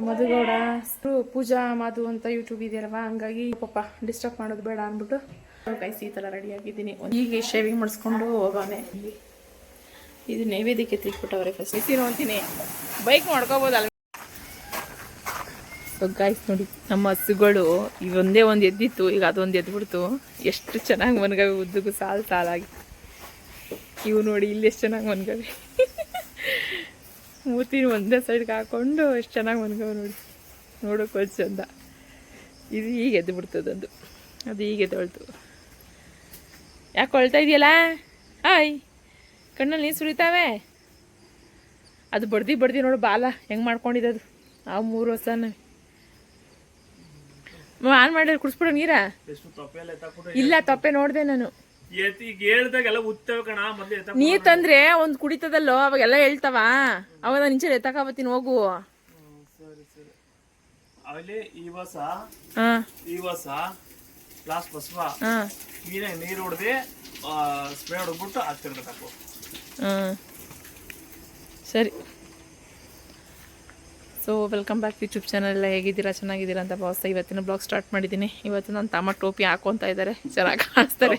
ಮಧುಗೌಡ ಪೂಜಾ ಮಾಧು ಅಂತ ಯೂಟ್ಯೂಬ್ ಇದೆಯಲ್ವಾ, ಹಂಗಾಗಿ ಪಾಪ ಡಿಸ್ಟರ್ಬ್ ಮಾಡೋದು ಬೇಡ ಅಂದ್ಬಿಟ್ಟು ಗೈಸ್ ಈ ಥರ ರೆಡಿ ಆಗಿದ್ದೀನಿ. ಹೀಗೆ ಶೇವಿಂಗ್ ಮಾಡಿಸ್ಕೊಂಡು ಹೋಗೋನೆ. ಇದು ನೈವೇದ್ಯಕ್ಕೆ ತಿಕ್ಬಿಟ್ಟವ್ರೆ. ಫಸ್ಟ್ ಬಿಸಿರು ಅಂತೀನಿ, ಬೈಕ್ ಮಾಡ್ಕೋಬೋದಲ್ವ. ಸೊ ಗೈಸ್ ನೋಡಿ, ನಮ್ಮ ಹಸುಗಳು ಒಂದೇ ಒಂದು ಎದ್ದಿತ್ತು, ಈಗ ಅದೊಂದು ಎದ್ಬಿಡ್ತು. ಎಷ್ಟು ಚೆನ್ನಾಗಿ ಮನ್ಗವೆ, ಉದ್ದಗೂ ಸಾಲಾಗಿ. ಇವು ನೋಡಿ ಇಲ್ಲಿ ಎಷ್ಟು ಚೆನ್ನಾಗಿ ಮನ್ಗವೆ. ಮೂತಿನ ಒಂದೇ ಸೈಡ್ಗೆ ಹಾಕೊಂಡು ಎಷ್ಟು ಚೆನ್ನಾಗಿ ಮನ್ಗವೆ ನೋಡಿ, ನೋಡೋಕೆ ಚಂದ. ಇದು ಈಗ ಎದ್ದು ಬಿಡ್ತದಂದು, ಅದು ಈಗ ಎದ್ದೊಳ್ತು. ಯಾಕೆ ಹೊಳ್ತಾ ಇದೆಯಲ್ಲ? ಆಯ್ ಕಣ್ಣಲ್ಲಿ ನೀರು ಸುರಿತಾವೆ. ಅದು ಬಡ್ದು ನೋಡು ಬಾಲ ಹೆಂಗೆ ಮಾಡ್ಕೊಂಡಿದ್ದದು ಆ 3 ವರ್ಷನೇ. ಆನ್ ಮಾಡಿ ಕುಡಿಸ್ಬಿಡೋ ನೀರ. ಇಲ್ಲ ತೊಪ್ಪೆ ನೋಡಿದೆ ನಾನು. ನೀರ್ ತಂದ್ರೆ ಒಂದ್ ಕುಡಿತದಲ್ಲೋ, ಅವಾಗೆಲ್ಲ ಹೇಳ್ತಾವ. ಅವಾಗ ನಾನು ಇಂಚೆ ಎತ್ತಕಾಬತ್ತೀನಿ, ಹೋಗು. ನೀರು ಹೊಡೆದು ಸ್ಪ್ರೇ ಹೊಡೆದ್ಬಿಟ್ಟು ಹಾಕ್ತಿರ್ಬೇಕು. ಸರಿ. So welcome back YouTube channel. ಎಲ್ಲ ಹೇಗಿದ್ದೀರಾ? ಚೆನ್ನಾಗಿದ್ದೀರಾ ಅಂತ ಭಾವಿಸ್ತಾ ಇವತ್ತಿನ ಬ್ಲಾಗ್ ಸ್ಟಾರ್ಟ್ ಮಾಡಿದ್ದೀನಿ. ಇವತ್ತು ನಾನು ತಮ್ಮ ಟೋಪಿ ಹಾಕೊತಾ ಇದ್ದಾರೆ, ಚೆನ್ನಾಗಿ ಕಾಣಿಸ್ತಾರೆ.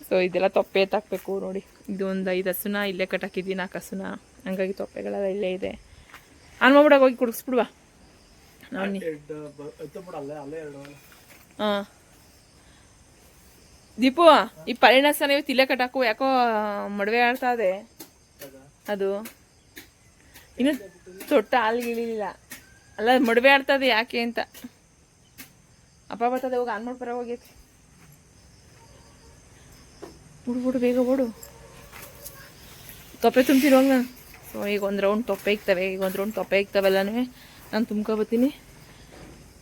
ಸೊ ಇದೆಲ್ಲ ತೊಪ್ಪೆ ಎತ್ತಾಕಬೇಕು ನೋಡಿ. ಇದು ಒಂದು 5 ಹಸುನ ಇಲ್ಲೇ ಕಟ್ಟಾಕಿದ್ದೀನಿ, 4 ಹಸುನ. ಹಂಗಾಗಿ ತೊಪ್ಪೆಗಳೆಲ್ಲ ಇಲ್ಲೇ ಇದೆ. ಆನ್ ಮಾಡ್ಬಿಡಾಗ ಹೋಗಿ ಕುಡಿಸ್ಬಿಡುವ. ಹಾಂ ದೀಪು, ಈ ಪರಿಣಾಸನ ಇವತ್ತು ಇಲ್ಲೇ ಕಟ್ಟಾಕು. ಯಾಕೋ ಮಡವೆ ಆಡ್ತಾ ಇದೆ ಅದು. ಇನ್ನು ತೊಟ್ಟ ಹಾಲ್ಗಿಳಿಲಿಲ್ಲ ಅಲ್ಲ, ಮಡುವೆ ಆಡ್ತದೆ ಯಾಕೆ ಅಂತ. ಅಪ್ಪ ಬರ್ತದೆ, ಹೋಗಿ ಆನ್ ಮಾಡ್ಬರ ಹೋಗೈತಿ. ಬಿಡು ಬೇಗ ಓಡು. ತೊಪ್ಪೆ ತುಂಬ್ತೀನಿ ಹೋಗಿ ನಾನು. ಸೊ ಈಗ ಒಂದು ರೌಂಡ್ ತೊಪ್ಪೆ ಇಕ್ತವೆ, ಎಲ್ಲನೂ ನಾನು ತುಂಬ್ಕೊಬತ್ತೀನಿ.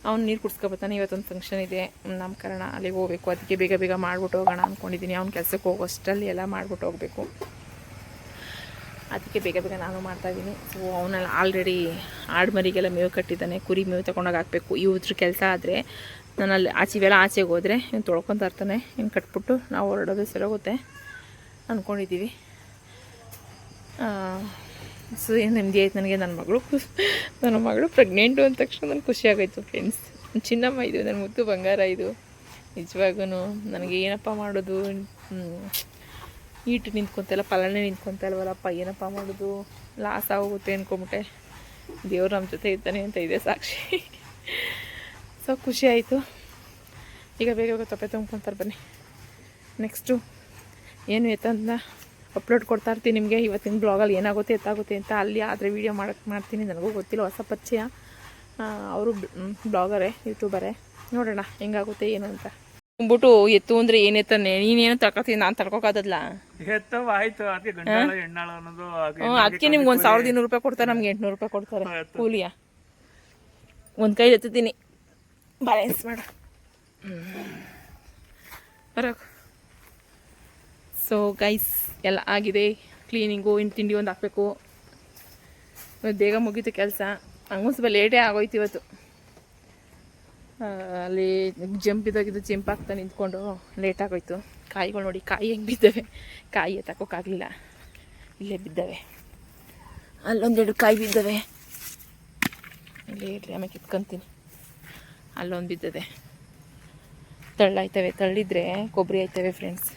ಅವ್ನು ನೀರು ಕುಡ್ಸ್ಕೊಬತ್ತಾನೆ. ಇವತ್ತೊಂದು ಫಂಕ್ಷನ್ ಇದೆ, ನಾಮಕರಣ, ಅಲ್ಲಿಗೆ ಹೋಗ್ಬೇಕು. ಅದಕ್ಕೆ ಬೇಗ ಮಾಡ್ಬಿಟ್ಟು ಹೋಗೋಣ ಅಂದ್ಕೊಂಡಿದ್ದೀನಿ. ಅವ್ನು ಕೆಲಸಕ್ಕೆ ಹೋಗೋಷ್ಟರಲ್ಲಿ ಎಲ್ಲ ಮಾಡ್ಬಿಟ್ಟು ಹೋಗಬೇಕು. ಅದಕ್ಕೆ ಬೇಗ ನಾನು ಮಾಡ್ತಾಯಿದ್ದೀನಿ. ಸೊ ಅವನಲ್ಲಿ ಆಲ್ರೆಡಿ ಆಡು ಮರಿಗೆಲ್ಲ ಮೇವು ಕಟ್ಟಿದ್ದಾನೆ. ಕುರಿ ಮೇವು ತೊಗೊಂಡೋಗಿ ಹಾಕಬೇಕು. ಇವ್ರ ಕೆಲಸ ಆದರೆ ನಾನು ಅಲ್ಲಿ ಆಚೆಗೆ ಹೋದರೆ ಇವ್ನು ತೊಳ್ಕೊತಾ ಇರ್ತಾನೆ. ಇನ್ನು ಕಟ್ಬಿಟ್ಟು ನಾವು ಹೊರಡೋದು ಸರೋಗುತ್ತೆ ಅಂದ್ಕೊಂಡಿದ್ದೀವಿ. ಸೊ ಏನು ನೆಮ್ಮದಿ ಆಯ್ತು ನನಗೆ. ನನ್ನ ಮಗಳು ಪ್ರೆಗ್ನೆಂಟು ಅಂದ ತಕ್ಷಣ ನನಗೆ ಖುಷಿಯಾಗೋಯ್ತು ಫ್ರೆಂಡ್ಸ್. ಚಿನ್ನಮ್ಮ ಇದು, ನನ್ನ ಮುದ್ದು ಬಂಗಾರ ಇದು. ನಿಜವಾಗೂ ನನಗೆ ಏನಪ್ಪ ಮಾಡೋದು, ಈಟು ನಿಂತ್ಕೊತಲ್ಲ, ಪಲನೆ ನಿಂತ್ಕೊತಲ್ವಲ್ಲಪ್ಪ, ಏನಪ್ಪ ಮಾಡೋದು, ಲಾಸ್ ಆಗೋಗುತ್ತೆ ಅಂದ್ಕೊಂಬಿಟ್ಟೆ. ದೇವ್ರು ನಮ್ಮ ಜೊತೆ ಇರ್ತಾನೆ ಅಂತ ಇದೆ ಸಾಕ್ಷಿ. ಸೊ ಖುಷಿ ಆಯಿತು. ಈಗ ಬೇಗ ತೊಪ್ಪೆ ತುಂಬ್ಕೊತಾರೆ ಬನ್ನಿ. ನೆಕ್ಸ್ಟು ಏನು ಎತ್ತಂತ ಅಪ್ಲೋಡ್ ಕೊಡ್ತಾ ಇರ್ತೀನಿ ನಿಮಗೆ. ಇವತ್ತಿನ ಬ್ಲಾಗಲ್ಲಿ ಏನಾಗುತ್ತೆ ಎತ್ತಾಗುತ್ತೆ ಅಂತ. ಅಲ್ಲಿ ಆದರೆ ವೀಡಿಯೋ ಮಾಡ್ತೀನಿ. ನನಗೂ ಗೊತ್ತಿಲ್ಲ, ಹೊಸ ಪರಿಚಯ. ಅವರು ಬ್ಲಾಗರೇ, ಯೂಟ್ಯೂಬರೇ. ನೋಡೋಣ ಹೆಂಗಾಗುತ್ತೆ ಏನು ಅಂತ. ತುಂಬಿಟ್ಟು ಎತ್ತು ಅಂದರೆ ಏನು ಎತ್ತಾನೆ, ನೀನೇನು ತಳ್ಕೊತೀನಿ, ನಾನು ತಳ್ಕೊಕಾದಲ್ಲ. ಅದಕ್ಕೆ ನಿಮ್ಗೆ ಒಂದು 1200 ರೂಪಾಯಿ ಕೊಡ್ತಾರೆ, ನಮ್ಗೆ 800 ರೂಪಾಯಿ ಕೊಡ್ತಾರೆ ಕೂಲಿಯ. ಒಂದು ಕೈ ಎತ್ತೀನಿ, ಬ್ಯಾಲೆನ್ಸ್ ಮಾಡ ಬರೋಕೆ. ಸೊ ಗೈಸ್ ಎಲ್ಲ ಆಗಿದೆ. ಕ್ಲೀನಿಂಗು, ಇನ್ನು ತಿಂಡಿ ಒಂದು ಹಾಕಬೇಕು. ಬೇಗ ಮುಗೀತು ಕೆಲಸ. ಹಂಗೂ ಸ್ವಲ್ಪ ಲೇಟೇ ಆಗೋಯ್ತು ಇವತ್ತು. ಅಲ್ಲಿ ಜಂಪ್ ಇದ್ದಾಗಿದ್ದು ಜಂಪ್ ಆಗ್ತಾ ನಿಂತ್ಕೊಂಡು ಲೇಟ್ ಆಗೋಯ್ತು. ಕಾಯಿಗಳು ನೋಡಿ, ಕಾಯಿ ಹೆಂಗೆ ಬಿದ್ದಾವೆ. ಕಾಯಿ ಎತ್ತಾಕೋಕ್ಕಾಗಲಿಲ್ಲ, ಇಲ್ಲೇ ಬಿದ್ದಾವೆ. ಅಲ್ಲೊಂದೆರಡು ಕಾಯಿ ಬಿದ್ದಾವೆ, ಇಲ್ಲೇ ಇರಲಿ, ಆಮೇಲೆ ಕಿತ್ಕೊತೀನಿ. ಅಲ್ಲೊಂದು ಬಿದ್ದದೆ. ತಳ್ಳಾಯ್ತವೆ, ತಳ್ಳಿದ್ರೆ ಕೊಬ್ಬರಿ ಆಯ್ತವೆ ಫ್ರೆಂಡ್ಸ್.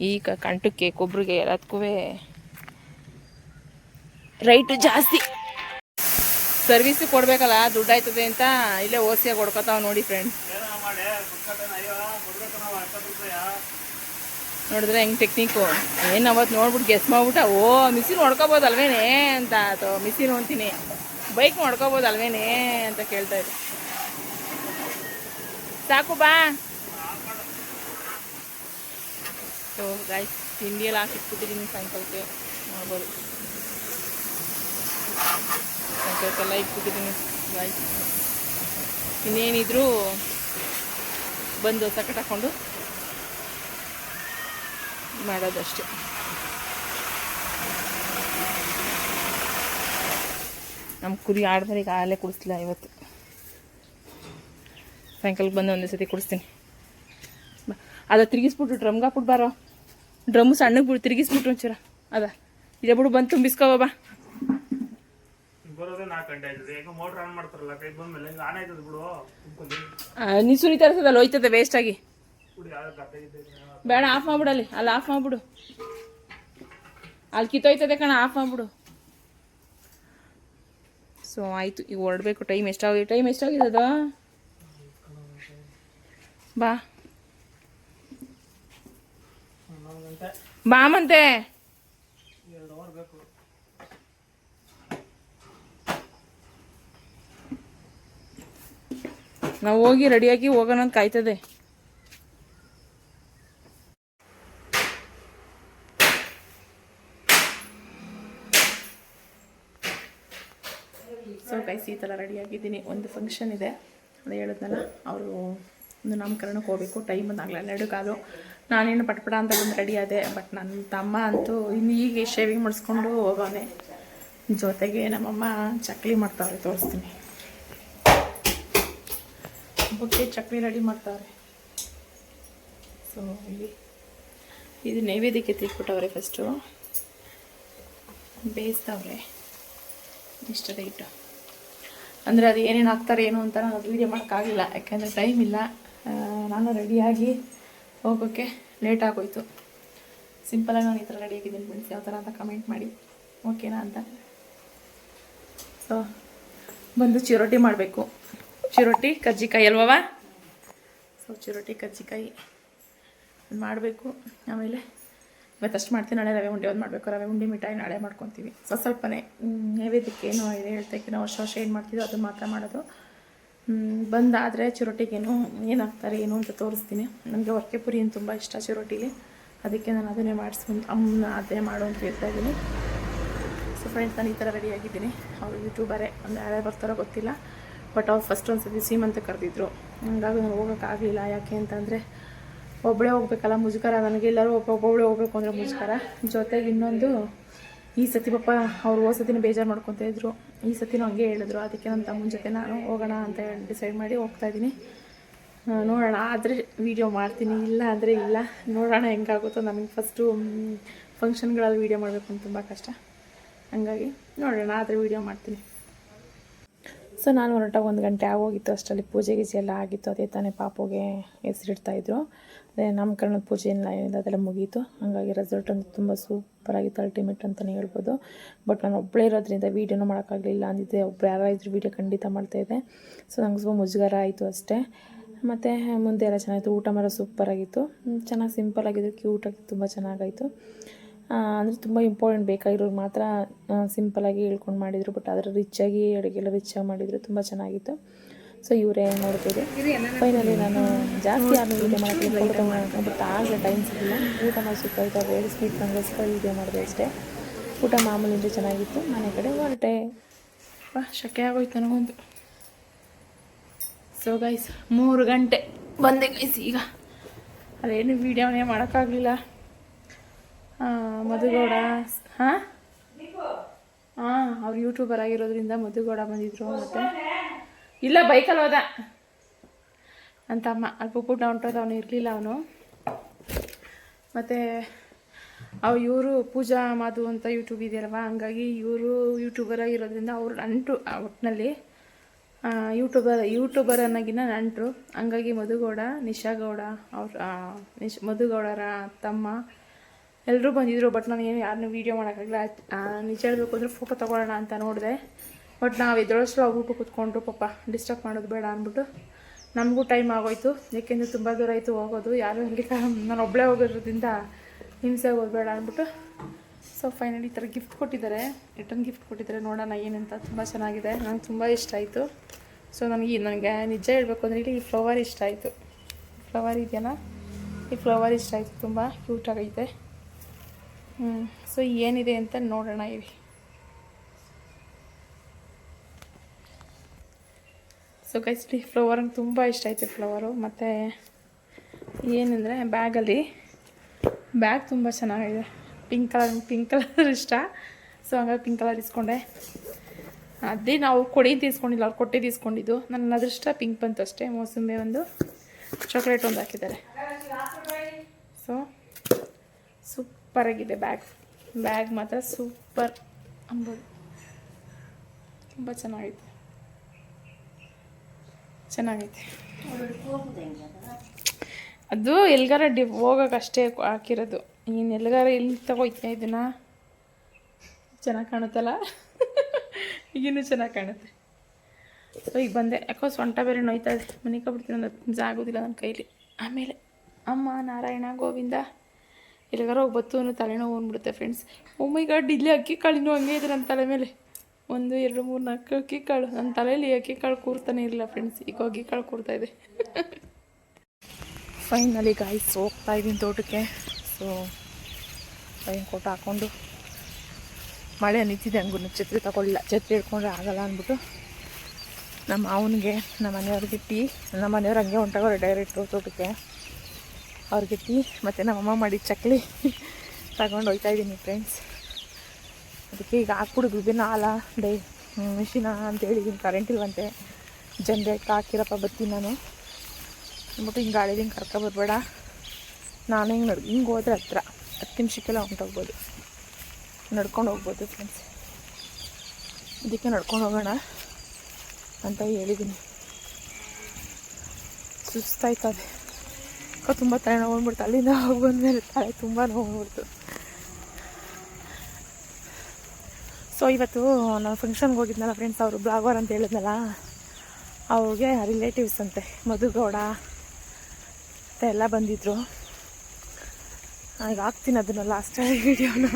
ಈಗ ಕಂಟಕ್ಕೆ, ಕೊಬ್ಬರಿಗೆ, ಎಲ್ಲದಕ್ಕೂ ರೈಟು ಜಾಸ್ತಿ. ಸರ್ವಿಸು ಕೊಡಬೇಕಲ್ಲ, ದುಡ್ಡು ಆಯ್ತದೆ ಅಂತ ಇಲ್ಲೇ ಓಸಿಯಾಗಿ ಹೊಡ್ಕೊತಾವ ನೋಡಿ ಫ್ರೆಂಡ್ಸ್. ನೋಡಿದ್ರೆ ಹೆಂಗೆ ಟೆಕ್ನಿಕ್ಕು. ಏನು ಅವತ್ತು ನೋಡ್ಬಿಟ್ಟು ಗೆಸ್ ಮಾಡ್ಬಿಟ್ಟ, ಓ ಮಿಷಿನ್ ಹೊಡ್ಕೊಬೋದಲ್ವೇನೆ ಅಂತ. ಅಥವಾ ಮಿಷಿನ್ ಅಂತೀನಿ, ಬೈಕ್ ಹೊಡ್ಕೊಬೋದಲ್ವೇನೆ ಅಂತ ಕೇಳ್ತಾ ಇದ್ದೆ. ಸಾಕು ಬಾ. ಸೊ ಗಾಯ್ಸ್, ತಿಂಡಿಯೆಲ್ಲ ಹಾಕಿಟ್ಬಿಟ್ಟಿದ್ದೀನಿ ಸಾಯಂಕಾಲಕ್ಕೆ. ಮಾಡ್ಬೋದು, ಸಾಯಂಕಾಲಕ್ಕೆಲ್ಲ ಇಟ್ಬಿಟ್ಟಿದ್ದೀನಿ ಗಾಯ್ಸ್. ಇನ್ನೇನಿದ್ರು ಬಂದು ಸಕಟ್ ಹಾಕ್ಕೊಂಡು ಮಾಡೋದಷ್ಟೇ. ನಮ್ಮ ಕುರಿ ಆಡ್ಮರಿಗೆ ಹಾಲೇ ಕುಡಿಸ್ಲಿಲ್ಲ ಇವತ್ತು. ಸಾಯಂಕಾಲಕ್ಕೆ ಬಂದು ಒಂದೇ ಸತಿ ಕುಡಿಸ್ತೀನಿ. ಅದ ತಿರುಗಿಸ್ಬಿಟ್ಟು ಡ್ರಮ್ಗೆ ಹಾಕ್ಬಿಟ್ಟು ಬಾರೋ. ಡ್ರಮ್ಮು ಸಣ್ಣಗೆ ಬಿಡು, ತಿರುಗಿಸ್ಬಿಟ್ಟು ಒಂಚೂರ. ಅದ ಇದೇ ಬಿಡು, ಬಂದು ತುಂಬಿಸ್ಕೋ ಬಾ. ಬರೋದೇ 4 ಗಂಟೆ ಆಯ್ತದೆ. ಈಗ ಮೋಟರ್ ಆನ್ ಮಾಡ್ತಾರಲ್ಲ, ಕೈ ಬಂದ್ಮೇಲೆ ಹಿಂಗೆ ಆನ್ ಆಯ್ತದೆ ಬಿಡು. ಕುಂತ್ಕೊಂಡು ನೀ ಸುರಿತಾ ಇರ್ತದಲ್ಲ, ಹೋಯ್ತದೆ ವೇಸ್ಟ್ ಆಗಿ. ಕುಡಿ ಯಾವ್ದು ಗದ್ದೆ ಇದ್ದೆ ಬೇಡ, ಆಫ್ ಮಾಡ್ಬಿಡಲ್ಲಿ, ಅಲ್ಲಿ ಆಫ್ ಮಾಡ್ಬಿಡು. ಅಲ್ಲಿ ಕಿತ್ತೋಯ್ತದೆ ಕಣ, ಆಫ್ ಮಾಡ್ಬಿಡು. ಸೊ ಆಯಿತು, ಈಗ ಹೊರಡಬೇಕು. ಟೈಮ್ ಎಷ್ಟಾಗಿದ್ದದ? ಬಾ ಮಂತೆ 2 ಅವರ್ ಬೇಕು. ನಾವು ಹೋಗಿ ರೆಡಿಯಾಗಿ ಹೋಗೋಣ ಅಂತ ಕಾಯ್ತದೆ. ಸೊ ಗೈಸ್, ಈ ಥರ ರೆಡಿಯಾಗಿದ್ದೀನಿ. ಒಂದು ಫಂಕ್ಷನ್ ಇದೆ, ಅದು ಹೇಳಿದ್ನಲ್ಲ, ಅವರು ಒಂದು ನಾಮಕರಣಕ್ಕೆ ಹೋಗಬೇಕು. ಟೈಮ್ ಬಂದಾಗಲೇ 2:15. ನಾನೇನು ಪಟ್ಪಟ ಅಂತ ಬಂದು ರೆಡಿ ಆದೆ. ಬಟ್ ನನ್ನ ತಮ್ಮ ಅಂತೂ ಇನ್ನು ಹೀಗೆ ಶೇವಿಂಗ್ ಮಾಡಿಸ್ಕೊಂಡು ಹೋಗೋನೆ. ಜೊತೆಗೆ ನಮ್ಮಮ್ಮ ಚಕ್ಲಿ ಮಾಡ್ತಾವ್ರೆ, ತೋರಿಸ್ತೀನಿ. ಹಬ್ಬಕ್ಕೆ ಚಕ್ಲಿ ರೆಡಿ ಮಾಡ್ತಾವ್ರೆ. ಸೊ ಇಲ್ಲಿ ಇದು ನೈವೇದ್ಯಕ್ಕೆ ತಿಕ್ಬಿಟ್ಟವ್ರೆ. ಫಸ್ಟು ಬೇಯಿಸ್ತವ್ರೆ ಇಷ್ಟದ ಇಟ್ಟು. ಅಂದರೆ ಅದು ಏನೇನು ಹಾಕ್ತಾರೆ ಏನು ಅಂತ ನಾನು ವೀಡಿಯೋ ಮಾಡೋಕ್ಕಾಗಲಿಲ್ಲ, ಯಾಕೆಂದರೆ ಟೈಮ್ ಇಲ್ಲ. ನಾನು ರೆಡಿಯಾಗಿ ಹೋಗೋಕ್ಕೆ ಲೇಟ್ ಆಗೋಯ್ತು. ಸಿಂಪಲಾಗಿ ನಾನು ಈ ಥರ ರೆಡಿಯಾಗಿದ್ದೀನಿ. ಫ್ರೆಂಡ್ಸ್, ಯಾವ ಥರ ಅಂತ ಕಮೆಂಟ್ ಮಾಡಿ, ಓಕೆನಾ ಅಂತ. ಸೊ ಬಂದು ಚಿರೋಟಿ ಮಾಡಬೇಕು. ಚಿರೋಟಿ ಕಜ್ಜಿಕಾಯಿ ಅಲ್ವವ? ಸೊ ಚಿರೋಟಿ ಕಜ್ಜಿಕಾಯಿ ಮಾಡಬೇಕು. ಆಮೇಲೆ ಇವತ್ತಷ್ಟು ಮಾಡ್ತೀನಿ. ನಾಳೆ ರವೆ ಉಂಡೆ ಒಂದು ಮಾಡಬೇಕು. ರವೆ ಉಂಡೆ ಮಿಠಾಯಿ ನಾಳೆ ಮಾಡ್ಕೊತೀವಿ. ಸ್ವಲ್ಪನೇ ನೈವೇದ್ಯಕ್ಕೆ ಏನೋ ಇದೆ ಹೇಳ್ತಕ್ಕೆ ನಾವು ವರ್ಷ ಏನು ಮಾಡ್ತಿದ್ದೋ ಅದನ್ನು ಮಾತ್ರ ಮಾಡೋದು. ಬಂದಾದರೆ ಚಿರೋಟಿಗೇನು ಏನು ಹಾಕ್ತಾರೆ ಏನು ಅಂತ ತೋರಿಸ್ತೀನಿ. ನನಗೆ ಹೊರಕೆ ಪುರಿ ಏನು ತುಂಬ ಇಷ್ಟ ಚಿರೋಟಿಲಿ, ಅದಕ್ಕೆ ನಾನು ಅದನ್ನೇ ಮಾಡಿಸ್ಕೊಂಡು ಅಮ್ಮನ ಅದೇ ಮಾಡು ಅಂತ ಹೇಳ್ತಾ ಇದ್ದೀನಿ. ಸೊ ಫ್ರೆಂಡ್ಸ್, ನಾನು ಈ ಥರ ರೆಡಿಯಾಗಿದ್ದೀನಿ. ಅವರು ಯೂಟ್ಯೂಬರೇ, ಒಂದು ಯಾರ್ಯಾರು ಬರ್ತಾರೋ ಗೊತ್ತಿಲ್ಲ. ಬಟ್ ಅವ್ರು ಫಸ್ಟ್ ಒಂದು ಸತಿ ಸೀಮಂತ ಕರೆದಿದ್ರು. ಹಂಗಾಗಿ ನಾನು ಹೋಗೋಕ್ಕಾಗಲಿಲ್ಲ. ಯಾಕೆ ಅಂತಂದರೆ ಒಬ್ಬಳೇ ಹೋಗ್ಬೇಕಲ್ಲ, ಮುಜುಗರ ನನಗೆ. ಎಲ್ಲರೂ ಒಬ್ಬೊಬ್ಬಳೇ ಹೋಗ್ಬೇಕು ಅಂದರೆ ಮುಜುಗರ. ಜೊತೆಗೆ ಇನ್ನೊಂದು, ಈ ಸತಿ ಪಾಪ ಅವ್ರು ಹೋದ ಸತಿನ ಬೇಜಾರು ಮಾಡ್ಕೊತಾ ಇದ್ರು, ಈ ಸತಿನೂ ಹಂಗೆ ಹೇಳಿದ್ರು. ಅದಕ್ಕೆ ನನ್ನ ತಮ್ಮನ ಜೊತೆ ನಾನು ಹೋಗೋಣ ಅಂತ ಡಿಸೈಡ್ ಮಾಡಿ ಹೋಗ್ತಾಯಿದ್ದೀನಿ. ನೋಡೋಣ, ಆದರೆ ವೀಡಿಯೋ ಮಾಡ್ತೀನಿ, ಇಲ್ಲ ಅಂದರೆ ಇಲ್ಲ. ನೋಡೋಣ ಹೆಂಗಾಗುತ್ತೋ. ನಮಗೆ ಫಸ್ಟು ಫಂಕ್ಷನ್ಗಳಲ್ಲಿ ವೀಡಿಯೋ ಮಾಡಬೇಕು ಅಂತ ತುಂಬ ಕಷ್ಟ. ಹಂಗಾಗಿ ನೋಡೋಣ, ಆದರೆ ವೀಡಿಯೋ ಮಾಡ್ತೀನಿ. ಸೊ ನಾನು ಹೊರಟಾಗ 1 ಗಂಟೆ ಆಗೋಗಿತ್ತು. ಅಷ್ಟರಲ್ಲಿ ಪೂಜೆ ಗೀಜೆ ಎಲ್ಲ ಆಗಿತ್ತು. ಅದೇ ತಾನೇ ಪಾಪುಗೆ ಹೆಸರಿಡ್ತಾಯಿದ್ರು. ಅದೇ ನಾಮಕರಣದ ಪೂಜೆ ಎಲ್ಲ ಏನಿದೆ ಅದೆಲ್ಲ ಮುಗೀತು. ಹಾಗಾಗಿ ರೆಸಲ್ಟ್ ಅಂತೂ ತುಂಬ ಸೂಪರಾಗಿತ್ತು, ಅಲ್ಟಿಮೇಟ್ ಅಂತಲೇ ಹೇಳ್ಬೋದು. ಬಟ್ ನಾನು ಒಬ್ಬಳೇ ಇರೋದ್ರಿಂದ ವೀಡಿಯೋನೂ ಮಾಡೋಕ್ಕಾಗಲಿಲ್ಲ. ಅಂದಿದ್ದೆ ಒಬ್ಬರು ಯಾರೋ ಇದ್ರು ವೀಡಿಯೋ ಖಂಡಿತ ಮಾಡ್ತಾಯಿದ್ದೆ. ಸೊ ನಂಗೆ ಸ್ವಲ್ಪ ಮುಜುಗರ ಆಯಿತು ಅಷ್ಟೇ. ಮತ್ತು ಮುಂದೆ ಎಲ್ಲ ಚೆನ್ನಾಗಿತ್ತು. ಊಟ ಮಾಡೋ ಸೂಪರಾಗಿತ್ತು, ಚೆನ್ನಾಗಿ ಸಿಂಪಲಾಗಿದ್ದು, ಕ್ಯೂಟಾಗಿ ತುಂಬ ಚೆನ್ನಾಗಾಯಿತು. ಅಂದರೆ ತುಂಬ ಇಂಪಾರ್ಟೆಂಟ್ ಬೇಕಾಗಿರೋರು ಮಾತ್ರ ಸಿಂಪಲಾಗಿ ಹೇಳ್ಕೊಂಡು ಮಾಡಿದರು. ಬಟ್ ಅದರ ರಿಚ್ಚಾಗಿ ಅಡುಗೆಲ್ಲ ರಿಚ್ಚಾಗಿ ಮಾಡಿದರು, ತುಂಬ ಚೆನ್ನಾಗಿತ್ತು. ಸೊ ಇವರೇ ನೋಡ್ಬೋದು. ಫೈನಲಿ ನಾನು ಜಾಸ್ತಿ ಯಾರು ವೀಡಿಯೋ ಮಾಡೋಕ್ಕೆ ಫೋಟೋ ಬಟ್ ಆಗಲೇ ಟೈಮ್ ಸಿಗಲಿಲ್ಲ. ಊಟ ಮಾಡಿ ಸುತ್ತಾಯಿತು. ಬೇರೆ ಸ್ವೀಟ್ ತಂಗೋಸ್ಕರ ವೀಡಿಯೋ ಮಾಡಿದೆ ಅಷ್ಟೇ. ಊಟ ಮಾಮೂಲಿಂದ ಚೆನ್ನಾಗಿತ್ತು. ಮನೆ ಕಡೆ ಹೊರಟೆ. ಶಕೆ ಆಗೋಯ್ತು ನನಗೊಂದು. ಸೊ ಗೈಸ್, 3 ಗಂಟೆ ಬಂದೆ ಗೈಸ್. ಈಗ ಅದೇನು ವೀಡಿಯೋನೇ ಮಾಡೋಕ್ಕಾಗಲಿಲ್ಲ. ಮಧುಗೌಡ ಅವ್ರು ಯೂಟ್ಯೂಬರ್ ಆಗಿರೋದ್ರಿಂದ ಮಧುಗೌಡ ಬಂದಿದ್ರು. ಮತ್ತು ಇಲ್ಲ, ಬೈಕಲ್ಲಿ ಹೋದ ಅಂತ ಅಮ್ಮ. ಅಲ್ಲಿ ಪುಟ್ಟ ಹೊಂಟೋದು, ಅವನು ಇರಲಿಲ್ಲ ಅವನು. ಮತ್ತು ಇವರು ಪೂಜಾ ಮಾಧು ಅಂತ ಯೂಟ್ಯೂಬ್ ಇದೆಯಲ್ವ, ಹಂಗಾಗಿ ಇವರು ಯೂಟ್ಯೂಬರ್ ಆಗಿರೋದ್ರಿಂದ ಅವ್ರು ನಂಟು. ಒಟ್ಟಿನಲ್ಲಿ ಯೂಟ್ಯೂಬರ್ ಅನ್ನೋಗಿನ್ನ ನಂಟರು. ಹಂಗಾಗಿ ಮಧುಗೌಡ, ನಿಶಾಗೌಡ ಮಧುಗೌಡರ ತಮ್ಮ ಎಲ್ಲರೂ ಬಂದಿದ್ದರು. ಬಟ್ ನಾನು ಏನು ಯಾರನ್ನೂ ವೀಡಿಯೋ ಮಾಡೋಕ್ಕಾಗಲ್ಲ. ನಿಜ ಹೇಳಬೇಕು ಅಂದರೆ ಫೋಟೋ ತೊಗೊಳ್ಳೋಣ ಅಂತ ನೋಡಿದೆ. ಬಟ್ ನಾವು ಎದ್ದೊಳಷ್ಟು ಅವ್ರು ಊಟ ಕೂತ್ಕೊಂಡ್ರು. ಪಾಪ ಡಿಸ್ಟರ್ಬ್ ಮಾಡೋದು ಬೇಡ ಅಂದ್ಬಿಟ್ಟು ನಮಗೂ ಟೈಮ್ ಆಗೋಯ್ತು. ಏಕೆಂದರೆ ತುಂಬ ದೂರ ಆಯಿತು ಹೋಗೋದು. ಯಾರು ಅಲ್ಲಿ ನಾನು ಒಬ್ಬಳೇ ಹೋಗೋದ್ರಿಂದ ಹಿಂಸೆ ಆಗೋದು ಬೇಡ ಅಂದ್ಬಿಟ್ಟು. ಸೊ ಫೈನಲಿ ಈ ಥರ ಗಿಫ್ಟ್ ಕೊಟ್ಟಿದ್ದಾರೆ, ರಿಟರ್ನ್ ಗಿಫ್ಟ್ ಕೊಟ್ಟಿದ್ದಾರೆ. ನೋಡೋಣ ಏನಂತ. ತುಂಬ ಚೆನ್ನಾಗಿದೆ, ನಂಗೆ ತುಂಬ ಇಷ್ಟ ಆಯಿತು. ಸೊ ನನಗೆ ನಿಜ ಹೇಳಬೇಕು ಅಂದರೆ ಇಲ್ಲಿ ಈ ಫ್ಲವರ್ ಇಷ್ಟ ಆಯಿತು. ಫ್ಲವರ್ ಇದೆಯಲ್ಲ, ಈ ಫ್ಲವರ್ ಇಷ್ಟ ಆಯಿತು, ತುಂಬ ಕ್ಯೂಟಾಗೈತೆ. ಸೊ ಏನಿದೆ ಅಂತ ನೋಡೋಣ ಇವಿ. ಸೊ ಗೈಸ್, ಫ್ಲವರ್ ನಂಗೆ ತುಂಬ ಇಷ್ಟ ಆಯಿತು ಫ್ಲವರು. ಮತ್ತು ಏನಂದರೆ ಬ್ಯಾಗ್ ತುಂಬ ಚೆನ್ನಾಗಿದೆ. ಪಿಂಕ್ ಕಲರ್ ಇಷ್ಟ. ಸೊ ಹಂಗಾಗಿ ಪಿಂಕ್ ಕಲರ್ ಇಸ್ಕೊಂಡೆ. ಅದೇ ನಾವು ಕೊಡಿ ತೀಸ್ಕೊಂಡಿಲ್ಲ, ಅವ್ರು ಕೊಟ್ಟೆ ತೀಸ್ಕೊಂಡಿದ್ದು. ನನ್ನ ಅದೃಷ್ಟ ಪಿಂಕ್ ಬಂತು ಅಷ್ಟೇ. ಮೋಸಂಬಿ ಒಂದು, ಚಾಕ್ಲೇಟ್ ಒಂದು ಹಾಕಿದ್ದಾರೆ. ಸೊ ಸೂಪರಾಗಿದೆ ಬ್ಯಾಗ್ ಮಾತ್ರ ಸೂಪರ್ ಅಂಬೋದು. ತುಂಬ ಚೆನ್ನಾಗೈತೆ ಚೆನ್ನಾಗೈತೆ. ಅದು ಎಲ್ಗಾರ ಹೋಗೋಕೆ ಅಷ್ಟೇ ಹಾಕಿರೋದು. ನೀನು ಎಲ್ಗಾರ ಎಲ್ಲಿ ತಗೋಯ್ತಾ ಇದನ್ನ ಚೆನ್ನಾಗಿ ಕಾಣುತ್ತಲ್ಲ. ಈಗಿನ್ನೂ ಚೆನ್ನಾಗಿ ಕಾಣುತ್ತೆ. ಸೊ ಈಗ ಬಂದೆ, ಯಾಕೋ ಸೊಂಟ ಬೇರೆ ನೋಯ್ತಾ ಇದೆ. ಮನಿಕೊಬಿಡ್ತೀನಿ, ಒಂದು 10 ನಿಮಿಷ ಆಗೋದಿಲ್ಲ ನನ್ನ ಕೈಲಿ. ಆಮೇಲೆ ಅಮ್ಮ ನಾರಾಯಣ ಗೋವಿಂದ ಎಲ್ಲಿಗಾರ ಹೋಗಿ ಬತ್ತು ಅನ್ನೋ ತಲೆನೋವು ಬಂದ್ಬಿಡುತ್ತೆ ಫ್ರೆಂಡ್ಸ್. ಓ ಮೈ ಗಾಡ್, ಇಲ್ಲಿ ಅಕ್ಕಿ ಕಾಳಿನೂ ಹಂಗೆ ಇದೆ ನನ್ನ ತಲೆ ಮೇಲೆ. 1 2 3 4 ಅಕ್ಕಿ ಕಾಳು. ನನ್ನ ತಲೆಯಲ್ಲಿ ಅಕ್ಕಿ ಕಾಳು ಕೂರ್ತಾನೆ ಇರಲಿಲ್ಲ ಫ್ರೆಂಡ್ಸ್, ಈಗ ಅಕ್ಕಿ ಕಾಳು ಕೂರ್ತಾ ಇದೆ. ಫೈನಲಿ ಗಾಯ್ಸ್ ಹೋಗ್ತಾ ಇದ್ದೀನಿ ತೋಟಕ್ಕೆ. ಸೊ ರೈನ್ ಕೋಟ್ ಹಾಕ್ಕೊಂಡು, ಮಳೆ ನಿಂತಿದೆ, ಹಂಗೂ ಛತ್ರಿ ತಗೊಳ್ಳಿಲ್ಲ, ಛತ್ರಿ ಹಿಡ್ಕೊಂಡ್ರೆ ಆಗಲ್ಲ ಅಂದ್ಬಿಟ್ಟು ನಮ್ಮ ಮಾವನಿಗೆ, ನಮ್ಮ ಮನೆಯವ್ರಿಗೆ ಟೀ, ನಮ್ಮ ಮನೆಯವ್ರು ಹಂಗೆ ಹೊಂಟಾಗೋರು ಡೈರೆಕ್ಟ್ರು ತೋಟಕ್ಕೆ. ಅವ್ರಿಗೆ ಟೀ ಮತ್ತು ನಮ್ಮಮ್ಮ ಮಾಡಿ ಚಕ್ಲಿ ತಗೊಂಡು ಹೋಗ್ತಾ ಇದ್ದೀನಿ ಫ್ರೆಂಡ್ಸ್. ಅದಕ್ಕೆ ಈಗ ಹಾಕ್ಬಿಡು ಇದನ್ನ ಹಾಲ ಮಿಷಿನ ಅಂತೇಳಿದ್ದೀನಿ. ಕರೆಂಟ್ ಇಲ್ವಂತೆ, ಜನ್ರೇಟ್ ಹಾಕಿರಪ್ಪ ಬರ್ತೀನಿ ನಾನು ಅಂದ್ಬಿಟ್ಟು ಹಿಂಗೆ ಗಾಡಿಗೆ ಕರ್ಕೊಬರ್ಬೇಡ, ನಾನು ಹಿಂಗೆ ಹೋದ್ರೆ ಹತ್ರ 10 ನಿಮಿಷಕ್ಕೆಲ್ಲ ಹೊಂಟೋಗ್ಬೋದು, ನಡ್ಕೊಂಡು ಹೋಗ್ಬೋದು ಫ್ರೆಂಡ್ಸ್. ಇದಕ್ಕೆ ನಡ್ಕೊಂಡು ಹೋಗೋಣ ಅಂತ ಹೇಳಿದ್ದೀನಿ. ಸುಸ್ತಾಯ್ತದೆ, ತುಂಬ ತಲೆ ನೋವು ಬಂದ್ಬಿಡ್ತು. ಅಲ್ಲಿಂದ ಹೋಗಿ ಬಂದಮೇಲೆ ತಲೆ ತುಂಬ ನೋವು ಬಂದ್ಬಿಡ್ತು. ಸೊ ಇವತ್ತು ನಾನು ಫಂಕ್ಷನ್ಗೆ ಹೋಗಿದ್ನಲ್ಲ ಫ್ರೆಂಡ್ಸ್, ಅವರು ಬ್ಲಾಗರ್ ಅಂತ ಹೇಳಿದ್ನಲ್ಲ, ಅವ್ರಿಗೆ ರಿಲೇಟಿವ್ಸ್ ಅಂತೆ, ಮಧುಗೌಡ ಅಂತ ಎಲ್ಲ ಬಂದಿದ್ದರು. ಈಗ ಹಾಕ್ತೀನಿ ಅದನ್ನು ಲಾಸ್ಟ್ ವೀಡಿಯೋನ,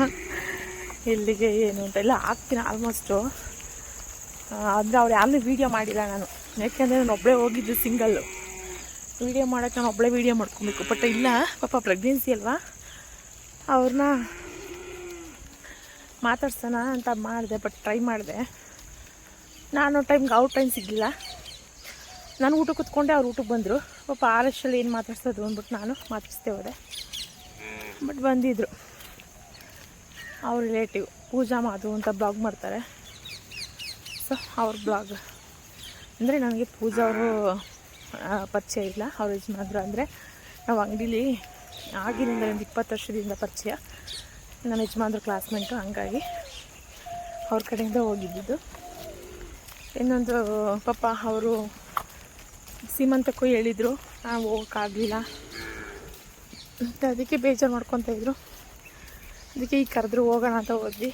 ಎಲ್ಲಿಗೆ ಏನು ಅಂತ ಎಲ್ಲ ಹಾಕ್ತೀನಿ ಆಲ್ಮೋಸ್ಟು. ಅಂದರೆ ಅವ್ರು ಯಾರನ್ನೂ ವೀಡಿಯೋ ಮಾಡಿಲ್ಲ ನಾನು, ಯಾಕೆಂದರೆ ನಾನು ಒಬ್ಬಳೇ ಹೋಗಿದ್ದು ಸಿಂಗಲ್ಲು. ವೀಡಿಯೋ ಮಾಡೋಕ್ಕೆ ನಾನು ಒಬ್ಬಳೇ ವೀಡಿಯೋ ಮಾಡ್ಕೊಬೇಕು. ಬಟ್ ಇಲ್ಲ, ಪಾಪ ಪ್ರೆಗ್ನೆನ್ಸಿ ಅಲ್ವಾ, ಅವ್ರನ್ನ ಮಾತಾಡ್ಸೋಣ ಅಂತ ಮಾಡಿದೆ. ಬಟ್ ಟ್ರೈ ಮಾಡಿದೆ ನಾನು, ಅವ್ರ ಟೈಮ್ ಸಿಗಲಿಲ್ಲ. ನಾನು ಊಟಕ್ಕೆ ಕೂತ್ಕೊಂಡೆ, ಅವ್ರು ಊಟಕ್ಕೆ ಬಂದರು. ಪಾಪ ಆರಷ್ಟಲ್ಲಿ ಏನು ಮಾತಾಡ್ಸೋದು ಅಂದ್ಬಿಟ್ಟು ನಾನು ಮಾತಾಡಿಸ್ತೇ ಹೋದೆ. ಬಟ್ ಬಂದಿದ್ದರು ಅವ್ರ ರಿಲೇಟಿವ್, ಪೂಜಾ ಮಾಧು ಅಂತ ಬ್ಲಾಗ್ ಮಾಡ್ತಾರೆ. ಸೊ ಅವ್ರ ಬ್ಲಾಗ್ ಅಂದರೆ ನನಗೆ ಪೂಜಾ ಅವರು ಪರಿಚಯ ಇಲ್ಲ, ಅವ್ರ ಯಜಮಾನ್ರು. ಅಂದರೆ ನಾವು ಅಂಗಡೀಲಿ ಆಗಿನಿಂದ ಒಂದು 20 ವರ್ಷದಿಂದ ಪರಿಚಯ. ನನ್ನ ಯಜಮಾನ್ರು ಕ್ಲಾಸ್ಮೇಟು, ಹಂಗಾಗಿ ಅವ್ರ ಕಡೆಯಿಂದ ಹೋಗಿದ್ದಿದ್ದು. ಇನ್ನೊಂದು ಪಾಪ ಅವರು ಸೀಮಂತಕ್ಕೂ ಹೇಳಿದರು, ನಾವು ಹೋಗೋಕ್ಕಾಗಲಿಲ್ಲ ಮತ್ತು ಅದಕ್ಕೆ ಬೇಜಾರು ಮಾಡ್ಕೊತಾಯಿದ್ರು. ಅದಕ್ಕೆ ಈಗ ಕರೆದ್ರು ಹೋಗೋಣ ಅಂತ ಹೋದ್ವಿ.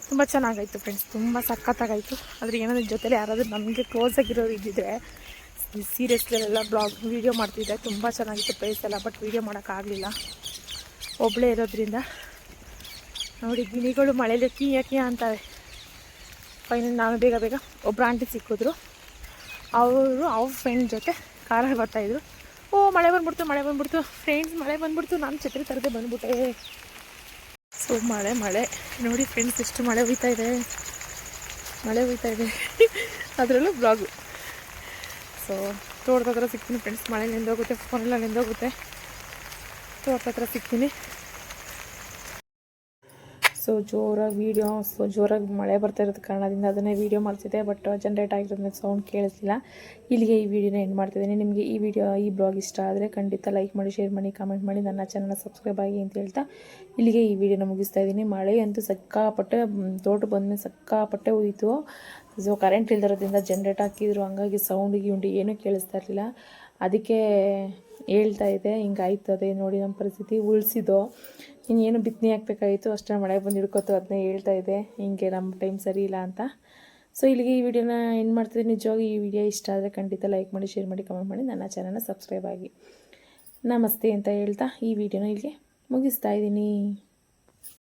ತುಂಬ ಚೆನ್ನಾಗಾಯಿತು ಫ್ರೆಂಡ್ಸ್, ತುಂಬ ಸಖತ್ತಾಗಾಯಿತು. ಆದರೆ ಏನಾದರೂ ಜೊತೆಲಿ ಯಾರಾದರೂ ನಮಗೆ ಕ್ಲೋಸ್ ಆಗಿರೋರು ಇದ್ದಿದ್ರೆ ಸೀರಿಯಸ್ಲೆಲ್ಲ ಬ್ಲಾಗ್ ವೀಡಿಯೋ ಮಾಡ್ತಿದ್ದೆ. ತುಂಬ ಚೆನ್ನಾಗಿತ್ತು ಪ್ಲೇಸ್ ಎಲ್ಲ, ಬಟ್ ವೀಡಿಯೋ ಮಾಡೋಕ್ಕಾಗಲಿಲ್ಲ, ಒಬ್ಬಳೇ ಇರೋದ್ರಿಂದ. ನೋಡಿ ಗಿಣಿಗಳು ಮಳೆಯಲ್ಲಿ ಕೀಯ ಅಂತವೆ. ಫೈನಲ್ ನಾನು ಬೇಗ ಒಬ್ಬರು ಆಂಟಿ ಸಿಕ್ಕಿದ್ರು, ಅವರು ಅವ್ರ ಫ್ರೆಂಡ್ ಜೊತೆ ಕಾರಲ್ಲಿ ಬರ್ತಾಯಿದ್ರು. ಓ ಮಳೆ ಬಂದ್ಬಿಡ್ತು ಫ್ರೆಂಡ್ಸ್, ಮಳೆ ಬಂದ್ಬಿಡ್ತು. ನಾನು ಛತ್ರಿ ತರದೆ ಬಂದ್ಬಿಟ್ಟೆ. ಸೊ ಮಳೆ ನೋಡಿ ಫ್ರೆಂಡ್ಸ್, ಎಷ್ಟು ಮಳೆ ಹೋಯ್ತಾ ಇದೆ ಅದರಲ್ಲೂ ಬ್ಲಾಗು. ಸೊ ತೋಟದ ಹತ್ರ ಸಿಗ್ತೀನಿ ಫ್ರೆಂಡ್ಸ್, ಮಳೆ ನೆಂದೋಗುತ್ತೆ, ಫೋನೆಲ್ಲ ನೆಂದೋಗುತ್ತೆ. ತೋಟದ ಹತ್ರ ಸಿಗ್ತೀನಿ. ಸೊ ಜೋರಾಗಿ ಮಳೆ ಬರ್ತಾ ಇರೋದು ಕಾರಣದಿಂದ ಅದನ್ನೇ ವೀಡಿಯೋ ಮಾಡ್ತಿದ್ದೆ. ಬಟ್ ಜನ್ರೇಟ್ ಆಗಿರೋದ್ರಿಂದ ಸೌಂಡ್ ಕೇಳಿಸಿಲ್ಲ. ಇಲ್ಲಿಗೆ ಈ ವಿಡಿಯೋನ ಎಂಡ್ ಮಾಡ್ತಿದ್ದೀನಿ. ನಿಮಗೆ ಈ ಬ್ಲಾಗ್ ಇಷ್ಟ ಆದರೆ ಖಂಡಿತ ಲೈಕ್ ಮಾಡಿ, ಶೇರ್ ಮಾಡಿ, ಕಮೆಂಟ್ ಮಾಡಿ, ನನ್ನ ಚಾನಲ್ನ ಸಬ್ಸ್ಕ್ರೈಬ್ ಆಗಿ ಅಂತ ಹೇಳ್ತಾ ಇಲ್ಲಿಗೆ ಈ ವಿಡಿಯೋನ ಮುಗಿಸ್ತಾ ಇದ್ದೀನಿ. ಮಳೆ ಅಂತೂ ಸಿಕ್ಕಾಪಟ್ಟೆ, ತೋಟ ಬಂದಮೇಲೆ ಸಿಕ್ಕಾಪಟ್ಟೆ ಹೋಯಿತು. ಸೊ ಕರೆಂಟ್ ಇಲ್ದಿರೋದ್ರಿಂದ ಜನ್ರೇಟ್ ಹಾಕಿದ್ರು, ಹಂಗಾಗಿ ಸೌಂಡಿಗೆ ಏನೂ ಕೇಳಿಸ್ತಾ ಇರಲಿಲ್ಲ. ಅದಕ್ಕೆ ಹೇಳ್ತಾ ಇದೆ, ಹಿಂಗಾಯ್ತದೆ ನೋಡಿ ನಮ್ಮ ಪರಿಸ್ಥಿತಿ. ಉಳಿಸಿದ್ದು ಇನ್ನೇನು ಬಿತ್ತನೆ ಹಾಕಬೇಕಾಗಿತ್ತು, ಅಷ್ಟೇ ಮಳೆ ಬಂದು ಹಿಡ್ಕೊತು. ಅದನ್ನೇ ಹೇಳ್ತಾ ಇದೆ, ಹಿಂಗೆ ನಮ್ಮ ಟೈಮ್ ಸರಿ ಇಲ್ಲ ಅಂತ. ಸೊ ಇಲ್ಲಿಗೆ ಈ ವಿಡಿಯೋನ ಎಂಡ್ ಮಾಡ್ತಿದ್ದೀನಿ. ನಿಜವಾಗಿ ಈ ವಿಡಿಯೋ ಇಷ್ಟ ಆದರೆ ಖಂಡಿತ ಲೈಕ್ ಮಾಡಿ, ಶೇರ್ ಮಾಡಿ, ಕಮೆಂಟ್ ಮಾಡಿ, ನನ್ನ ಚಾನಲ್ನ ಸಬ್ಸ್ಕ್ರೈಬ್ ಆಗಿ. ನಮಸ್ತೆ ಅಂತ ಹೇಳ್ತಾ ಈ ವಿಡಿಯೋನ ಇಲ್ಲಿಗೆ ಮುಗಿಸ್ತಾ ಇದ್ದೀನಿ.